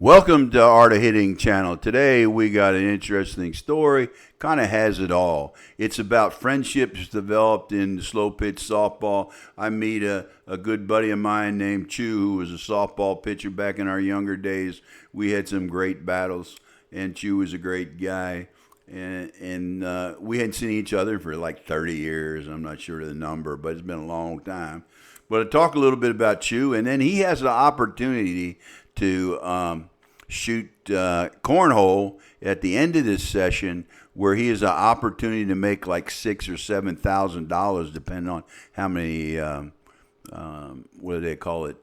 Welcome to Art of Hitting channel. Today we got an interesting story, kind of has it all. It's about friendships developed in slow pitch softball. I meet a good buddy of mine named Chu, who was a softball pitcher back in our younger days. We had some great battles, and Chu was a great guy. And we hadn't seen each other for like 30 years. I'm not sure of the number, but it's been a long time. But I'll talk a little bit about Chu, and then he has the opportunity to shoot cornhole at the end of this session, where he has an opportunity to make like $6,000 or $7,000, depending on how many. What do they call it?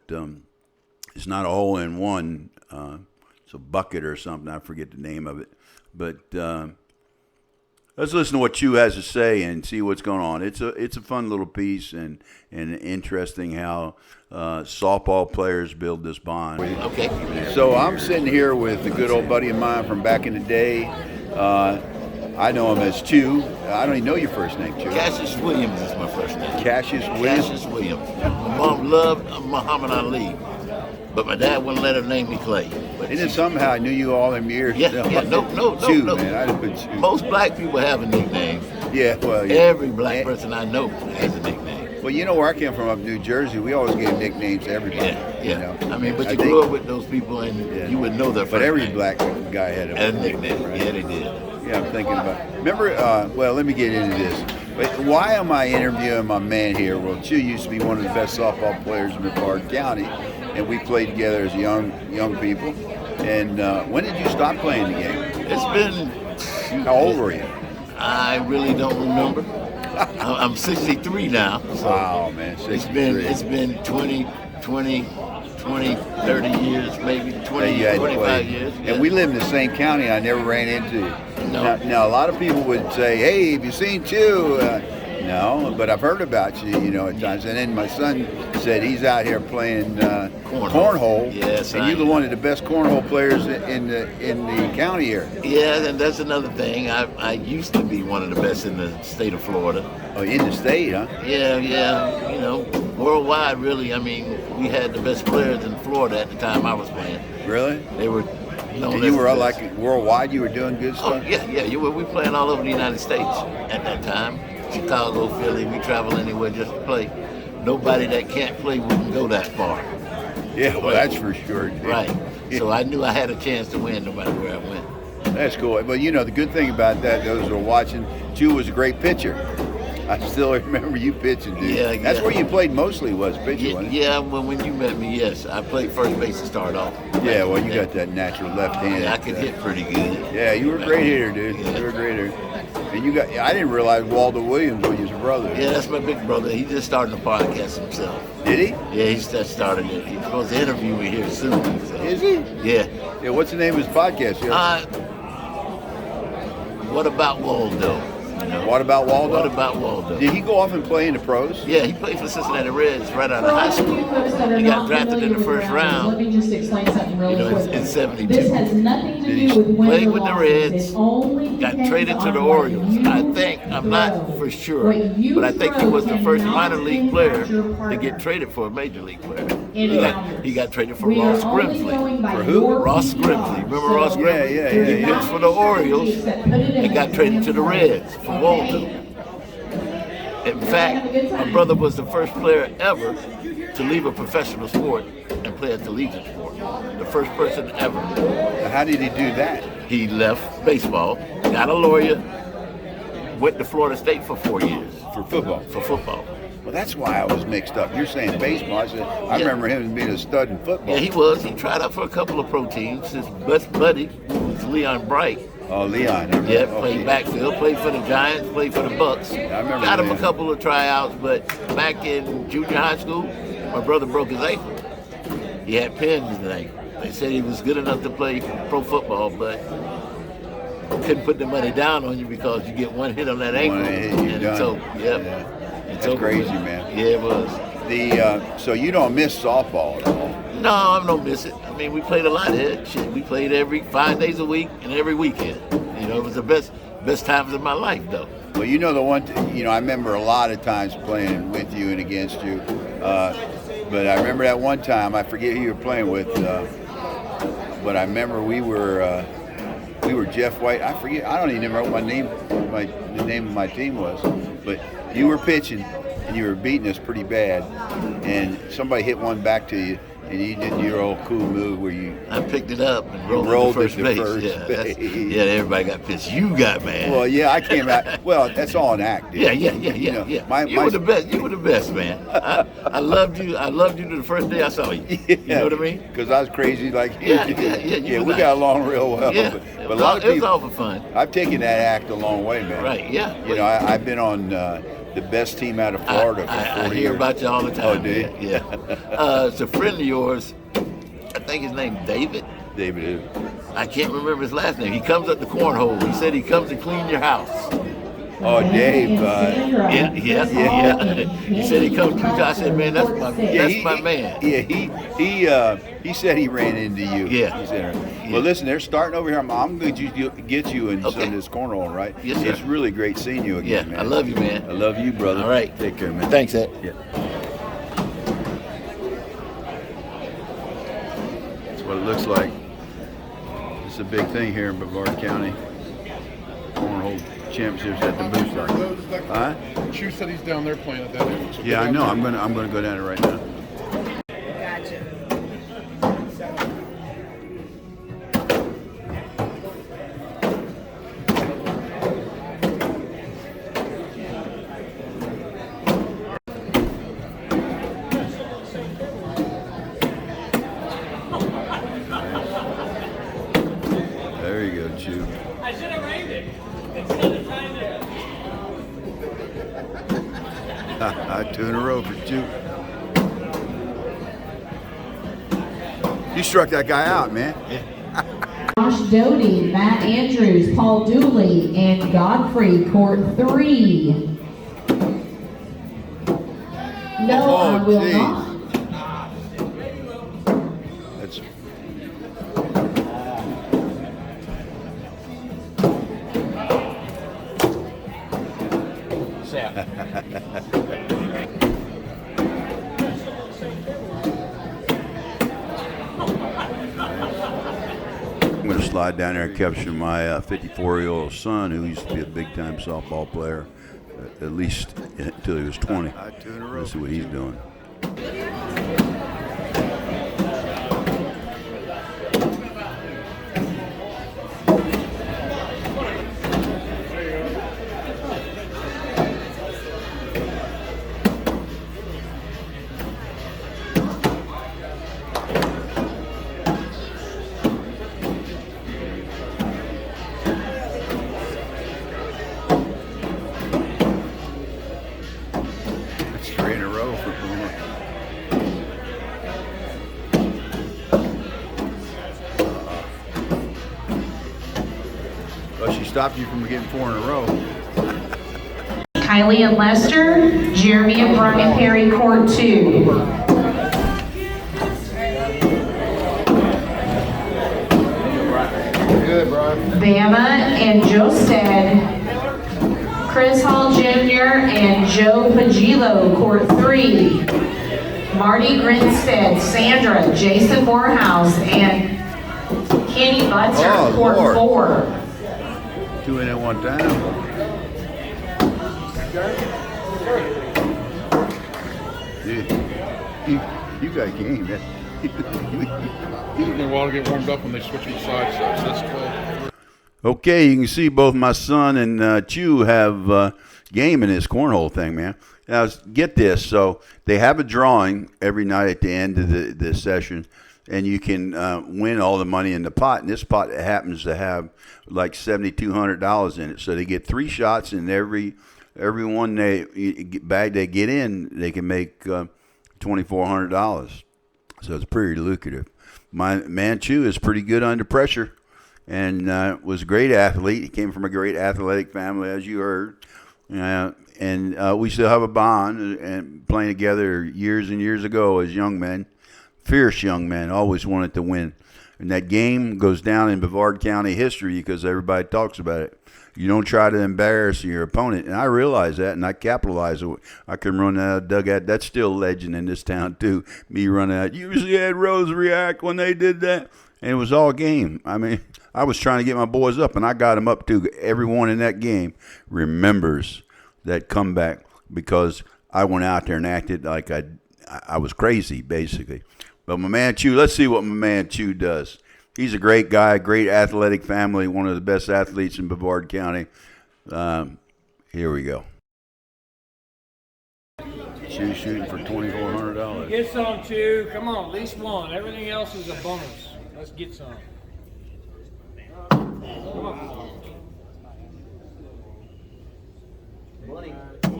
It's not a hole in one. It's a bucket or something. I forget the name of it. But let's listen to what Chu has to say and see what's going on. It's a fun little piece and interesting how softball players build this bond. Okay. So I'm sitting here with a good old buddy of mine from back in the day. I know him as Chu. I don't even know your first name, Chu. Cassius Willams is my first name. Cassius Willams? Cassius Willams. My mom loved Muhammad Ali, but my dad wouldn't let her name me Clay. But and then somehow I knew you all them years. No. Chu, man. I'd have been Chu. Most black people have a nickname. Yeah, well, yeah. Every black person I know has a nickname. Well, you know where I came from, up New Jersey, we always gave nicknames to everybody. Yeah. You know? I mean, but you grew up with those people and you would know their first But every name. black guy had a nickname. Right? Yeah, they did. Yeah, I'm thinking about it. Remember, well, let me get into this. Why am I interviewing my man here? Well, Chu used to be one of the best softball players in Brevard County, and we played together as young people. And when did you stop playing the game? It's been... How old were you? I really don't remember. I'm 63 now. So wow, man, 63. It's been 20, 30 years, maybe 25 years. And yeah. we live in the same county. I never ran into you. No. Now, a lot of people would say, hey, have you seen Chu? No, but I've heard about you, at times. And then my son said he's out here playing cornhole. Yes, and you're one of the best cornhole players in the county here. Yeah, and that's another thing. I used to be one of the best in the state of Florida. Oh, in the state, huh? Yeah. Worldwide, really. I mean, we had the best players in Florida at the time I was playing. Really? They were. And you were like worldwide. You were doing good stuff. Oh, yeah. We playing all over the United States at that time. Chicago, Philly, we travel anywhere just to play. Nobody that can't play wouldn't go that far. Yeah, well, that's for sure. Dude. Right. So I knew I had a chance to win no matter where I went. That's cool. But the good thing about that, those who are watching, Chu was a great pitcher. I still remember you pitching, dude. Yeah. That's where you played mostly, was pitching, wasn't it? Yeah, well, when you met me, yes. I played first base to start off. Yeah, well, you got that natural left hand. Yeah, I could hit pretty good. Yeah, you were a great hitter, dude. Yeah. You were a great hitter. And I didn't realize Waldo Williams was your brother. Yeah, that's my big brother. He just started a podcast himself. Did he? Yeah, he just started it. He's supposed to interview me here soon. So. Is he? Yeah. Yeah, what's the name of his podcast? What About Waldo? What About Waldo? What About Waldo? Did he go off and play in the pros? Yeah, he played for Cincinnati Reds right out of high school. He got drafted in the first round. Let me just explain something really quick. In 72. This has nothing to do with wins played or with the losses. Reds, It only got depends traded to the on Orioles. what I you think, I'm not throw. for sure, What you but I think he throw was the first cannot minor league player influence your to partner. get traded for a major league player. He got traded for We Ross are only Grimsley. going by For who? your Ross PR. Grimsley. Remember Ross So Grimsley? Yeah. there's He not pitched for the anything Orioles except put it in and got traded to the Reds for Waldo. In fact, my brother was the first player ever to leave a professional sport and play a collegiate sport. The first person ever. How did he do that? He left baseball, got a lawyer, went to Florida State for 4 years. For football? For football. Well, that's why I was mixed up. You're saying baseball. I remember him as being a stud in football. Yeah, he was. He tried out for a couple of pro teams. His best buddy was Leon Bright. Oh, Leon. Yeah, played backfield, played for the Giants, played for the Bucks. I remember Got him Leon. a couple of tryouts, but back in junior high school, my brother broke his ankle. He had pins in his ankle. They said he was good enough to play pro football, but couldn't put the money down on you because you get one hit on that ankle. You're done. It's over. Yep. Yeah. It's That's over crazy, with. man. Yeah, it was. So you don't miss softball at all? No, I don't miss it. I mean, we played a lot here. Shit, we played 5 days a week and every weekend. It was the best times of my life, though. Well, the one, I remember a lot of times playing with you and against you. But I remember that one time, I forget who you were playing with, but I remember we were Jeff White. I forget. I don't even remember what the name of my team was. But you were pitching, and you were beating us pretty bad, and somebody hit one back to you. And you did your old cool move where I picked it up and rolled it to first base. Yeah, everybody got pissed. You got mad. Well, yeah, I came out. Well, that's all an act, dude. Yeah. You were the best. You were the best, man. I loved you. I loved you the first day I saw you. Yeah, you know what I mean? Because I was crazy like you. Yeah, we got along real well. Yeah, but a lot of people, it was all for fun. I've taken that act a long way, man. Right, yeah. I've been on the best team out of Florida for 40 years. I hear about you all the time. Oh, do you? Yeah. It's a friend of yours. I think his name David. David is. I can't remember his last name. He comes up the cornhole. He said he comes to clean your house. Oh, Dave. Yeah. He said he comes to. I said, man, that's my man. Yeah, he said he ran into you. Yeah. He said, well, listen, they're starting over here. I'm going to get you in some of this cornhole, right? Yes, sir. It's really great seeing you again, man. I love you, man. I love you, brother. All right. Take care, man. Thanks, Ed. Yeah. That's what it looks like. It's a big thing here in Brevard County. Cornhole championships at the booth site. Huh? Chu said he's down there playing at that end. So Yeah, I know. I'm gonna go down there right now. Gotcha. There you go, Chew. I should have rained it. Instead of trying to. Two in a row for Chew. You struck that guy out, man. Josh Doty, Matt Andrews, Paul Dooley, and Godfrey, court 3. No, I will geez. not. That's I'm going to slide down there and capture my 54-year-old son, who used to be a big-time softball player, at least until he was 20. Let's see what he's doing. That's 3 in a row for Boomer. Well, she stopped you from getting 4 in a row. Kylie and Lester, Jeremy and Brian Perry, court 2. Good, Brian. Bama and Josted, Chris Hall Jr. and Joe Pagillo, court 3. Marty Grinstead, Sandra, Jason Morehouse, and Kenny Butzer, Oh, court Lord. 4. 2 in at one time. Dude, you got game, man. Took me a while to get warmed up when they switched the sides. So that's 12. Okay, you can see both my son and Chew have game in this cornhole thing, man. Now, get this. So they have a drawing every night at the end of the session, and you can win all the money in the pot. And this pot happens to have like $7,200 in it. So they get 3 shots, and every one bag they get in, they can make $2,400. So it's pretty lucrative. My man Chew is pretty good under pressure, and was a great athlete. He came from a great athletic family, as you heard. And we still have a bond and playing together years and years ago as young men. Fierce young men, always wanted to win. And that game goes down in Brevard County history because everybody talks about it. You don't try to embarrass your opponent. And I realize that, and I capitalize it. I can run out of dugout. That's still legend in this town, too. Me running out. You usually had Rose react when they did that. And it was all game. I mean, I was trying to get my boys up, and I got them up too. Everyone in that game remembers that comeback because I went out there and acted like I was crazy, basically. But my man Chew, let's see what my man Chew does. He's a great guy, great athletic family, one of the best athletes in Brevard County. Here we go. Chew shooting for $2,400. Get some, Chew. Come on, at least one. Everything else is a bonus. Let's get some. Come on.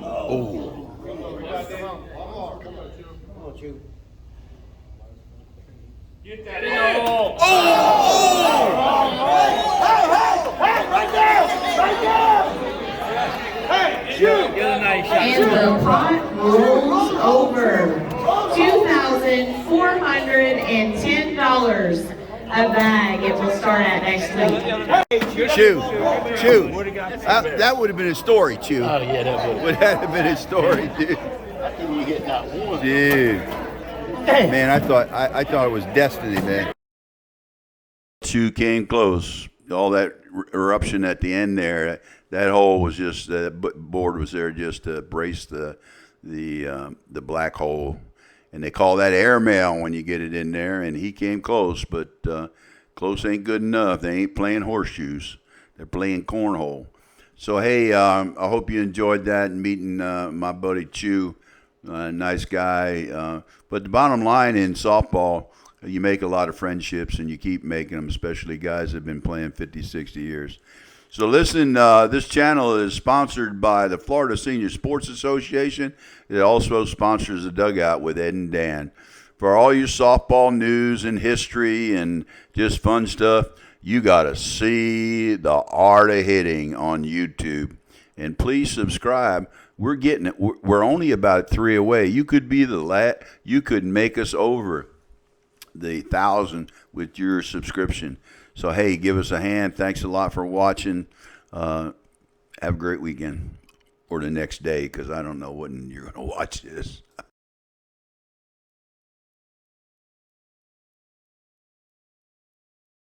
Oh. Get that in the hole. Get a nice shot. And the pot rolls over. $2,410 a bag. It will start at next week. Chew. That would have been a story, Chew. Oh, yeah, that would. Would have been a story, dude. How can you get not one? Dude. Man, I thought it was destiny, man. Chew came close. All that eruption at the end there, that hole was just, the board was there just to brace the black hole. And they call that airmail when you get it in there. And he came close, but close ain't good enough. They ain't playing horseshoes. They're playing cornhole. So, hey, I hope you enjoyed that and meeting my buddy Chew. Nice guy. But the bottom line in softball, you make a lot of friendships and you keep making them, especially guys that have been playing 50, 60 years. So listen, this channel is sponsored by the Florida Senior Sports Association. It also sponsors the Dugout with Ed and Dan. For all your softball news and history and just fun stuff, you got to see the art of hitting on YouTube. And please subscribe. We're getting it. We're only about 3 away. You could be you could make us over the 1,000 with your subscription. So, hey, give us a hand. Thanks a lot for watching. Have a great weekend or the next day because I don't know when you're going to watch this.